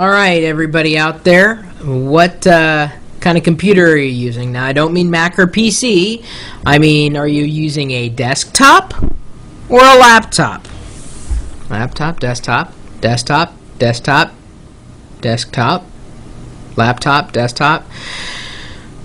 All right, everybody out there, what kind of computer are you using? Now, I don't mean Mac or PC. I mean, are you using a desktop or a laptop? Laptop, desktop, desktop, desktop, desktop, laptop, desktop.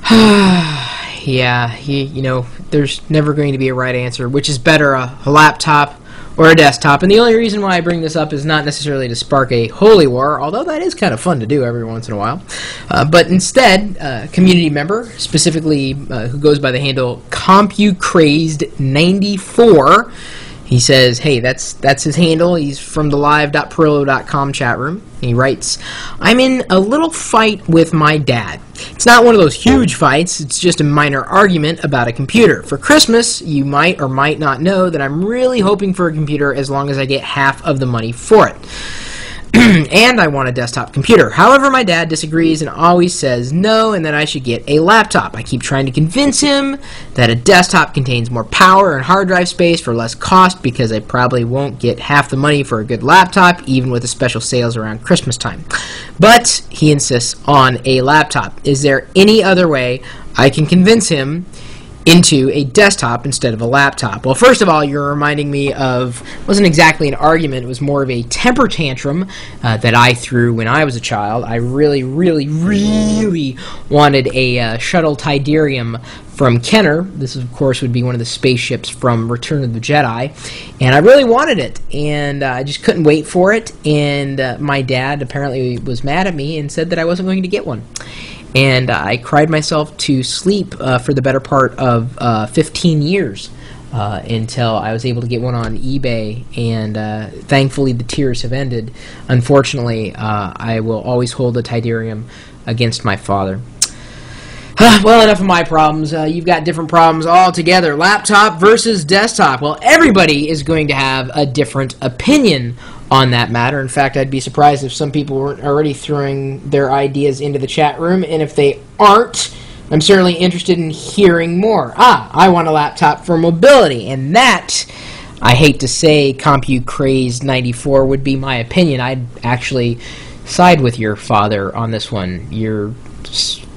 Yeah, you know, there's never going to be a right answer. Which is better, a laptop or a desktop? And the only reason why I bring this up is not necessarily to spark a holy war, although that is kind of fun to do every once in a while. But instead, a community member, specifically who goes by the handle CompuCrazed94, he says, hey, that's his handle. He's from the live.pirillo.com chat room. He writes, I'm in a little fight with my dad. It's not one of those huge fights. It's just a minor argument about a computer. For Christmas, you might or might not know that I'm really hoping for a computer as long as I get half of the money for it. And I want a desktop computer. However, my dad disagrees and always says no and that I should get a laptop. I keep trying to convince him that a desktop contains more power and hard drive space for less cost because I probably won't get half the money for a good laptop, even with the special sales around Christmas time. But he insists on a laptop. Is there any other way I can convince him into a desktop instead of a laptop? Well, first of all, you're reminding me of, it wasn't exactly an argument, it was more of a temper tantrum that I threw when I was a child. I really wanted a shuttle Tidarium from Kenner. This, of course, would be one of the spaceships from Return of the Jedi. And I really wanted it, and I just couldn't wait for it. And my dad apparently was mad at me and said that I wasn't going to get one. And I cried myself to sleep for the better part of 15 years until I was able to get one on eBay, and thankfully the tears have ended. Unfortunately, I will always hold a Tidarium against my father. Well, enough of my problems. You've got different problems altogether. Laptop versus desktop. Well, everybody is going to have a different opinion on that matter. In fact, I'd be surprised if some people weren't already throwing their ideas into the chat room, and if they aren't, I'm certainly interested in hearing more. I want a laptop for mobility, and that, I hate to say, CompuCrazed94 would be my opinion. I'd actually side with your father on this one. You're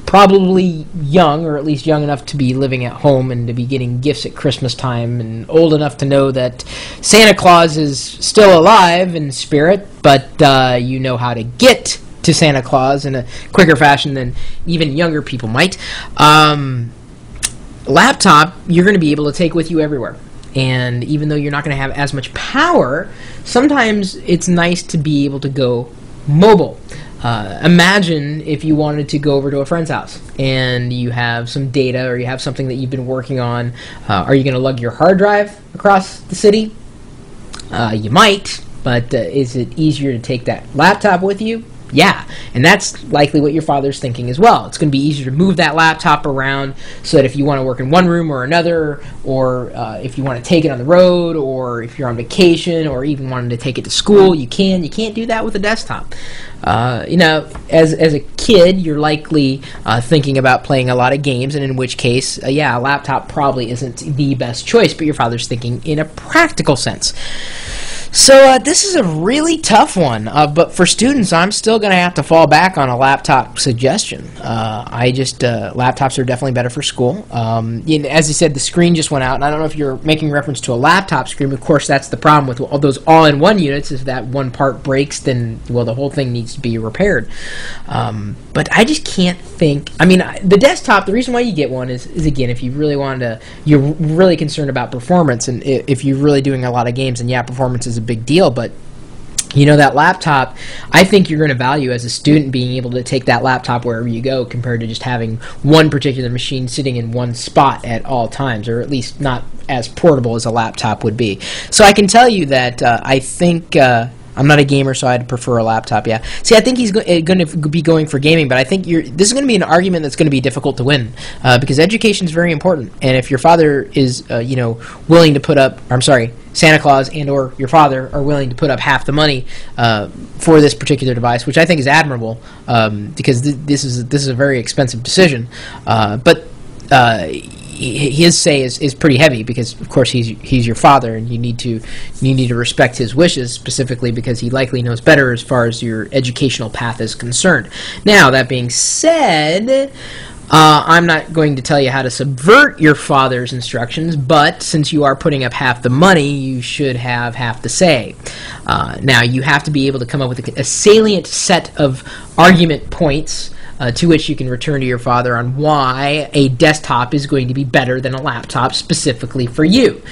probably young, or at least young enough to be living at home and to be getting gifts at Christmas time, and old enough to know that Santa Claus is still alive in spirit, but you know how to get to Santa Claus in a quicker fashion than even younger people might. Laptop, you're going to be able to take with you everywhere. And even though you're not going to have as much power, sometimes it's nice to be able to go mobile. Imagine if you wanted to go over to a friend's house and you have some data or you have something that you've been working on. Are you going to lug your hard drive across the city? You might, but is it easier to take that laptop with you? Yeah, and that's likely what your father's thinking as well. It's going to be easier to move that laptop around so that if you want to work in one room or another, or if you want to take it on the road, or if you're on vacation, or even wanting to take it to school, you can. You can't do that with a desktop. You know, as a kid, you're likely thinking about playing a lot of games, and in which case, yeah, a laptop probably isn't the best choice, but your father's thinking in a practical sense. So this is a really tough one, but for students, I'm still going to have to fall back on a laptop suggestion. Laptops are definitely better for school. As I said, the screen just went out, and I don't know if you're making reference to a laptop screen. Of course, that's the problem with all those all-in-one units. If that one part breaks, then, well, the whole thing needs to be repaired. But I just can't think. I mean, the desktop, the reason why you get one is again, if you really wanted to, you're really concerned about performance, and if you're really doing a lot of games, and yeah, performance is a big deal, but you know, that laptop, I think you're going to value as a student being able to take that laptop wherever you go compared to just having one particular machine sitting in one spot at all times, or at least not as portable as a laptop would be. So I can tell you that I think I'm not a gamer, so I'd prefer a laptop, yeah. See, I think he's going to be going for gaming, but I think this is going to be an argument that's going to be difficult to win because education is very important. And if your father is, willing to put up, Santa Claus and or your father are willing to put up half the money for this particular device, which I think is admirable because this is a very expensive decision. But his say is pretty heavy because, of course, he's your father, and you need to respect his wishes, specifically because he likely knows better as far as your educational path is concerned. Now, that being said, I'm not going to tell you how to subvert your father's instructions, but since you are putting up half the money, you should have half the say. Now, you have to be able to come up with a salient set of argument points to which you can return to your father on why a desktop is going to be better than a laptop specifically for you.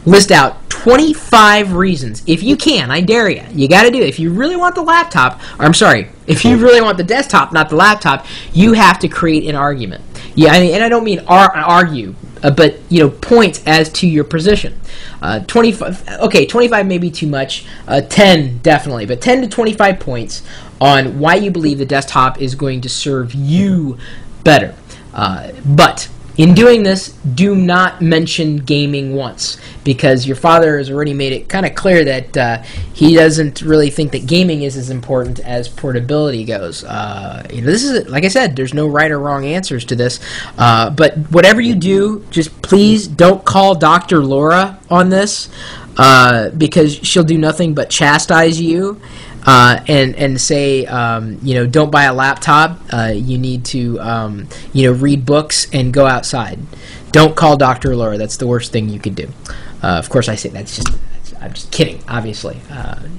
List out 25 reasons. If you can, I dare you. You got to do it. If you really want the laptop, or I'm sorry, if you really want the desktop, not the laptop, you have to create an argument. Yeah, I mean, and I don't mean argue, but points as to your position. 25. Okay, 25 may be too much. 10 definitely, but 10 to 25 points on why you believe the desktop is going to serve you better. But in doing this, do not mention gaming once, because your father has already made it kind of clear that he doesn't really think that gaming is as important as portability goes. This is, like I said, there's no right or wrong answers to this. But whatever you do, just please don't call Dr. Laura on this, because she'll do nothing but chastise you. And say, don't buy a laptop. You need to, read books and go outside. Don't call Dr. Laura. That's the worst thing you could do. Of course, I say I'm just kidding, obviously.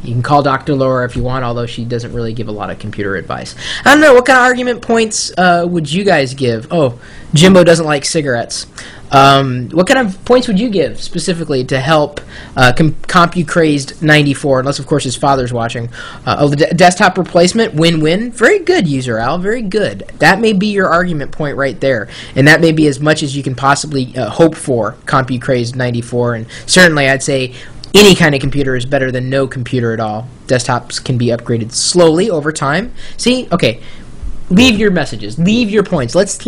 You can call Dr. Laura if you want, although she doesn't really give a lot of computer advice. I don't know, what kind of argument points would you guys give? Oh, Jimbo doesn't like cigarettes. What kind of points would you give specifically to help CompuCrazed 94, unless of course his father's watching? The desktop replacement, win-win. Very good, User Al, very good. That may be your argument point right there, and that may be as much as you can possibly hope for, CompuCrazed 94, and certainly I'd say any kind of computer is better than no computer at all. Desktops can be upgraded slowly over time. See? Okay. Leave your messages. Leave your points. Let's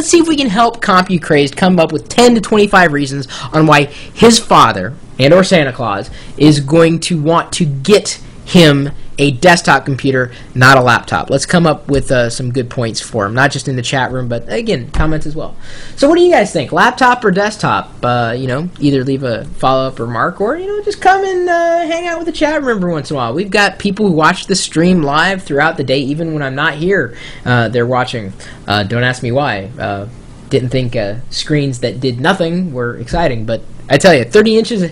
see if we can help CompuCrazed come up with 10 to 25 reasons on why his father and or Santa Claus is going to want to get him a desktop computer, not a laptop. Let's come up with some good points for him, not just in the chat room, but again, comments as well. So what do you guys think? Laptop or desktop? Either leave a follow-up remark or, just come and hang out with the chat room every once in a while. We've got people who watch the stream live throughout the day, even when I'm not here. They're watching. Don't ask me why. Didn't think screens that did nothing were exciting, but I tell you, 30 inches,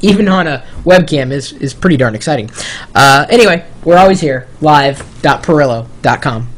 even on a webcam, is pretty darn exciting. Anyway, we're always here, live.Pirillo.com.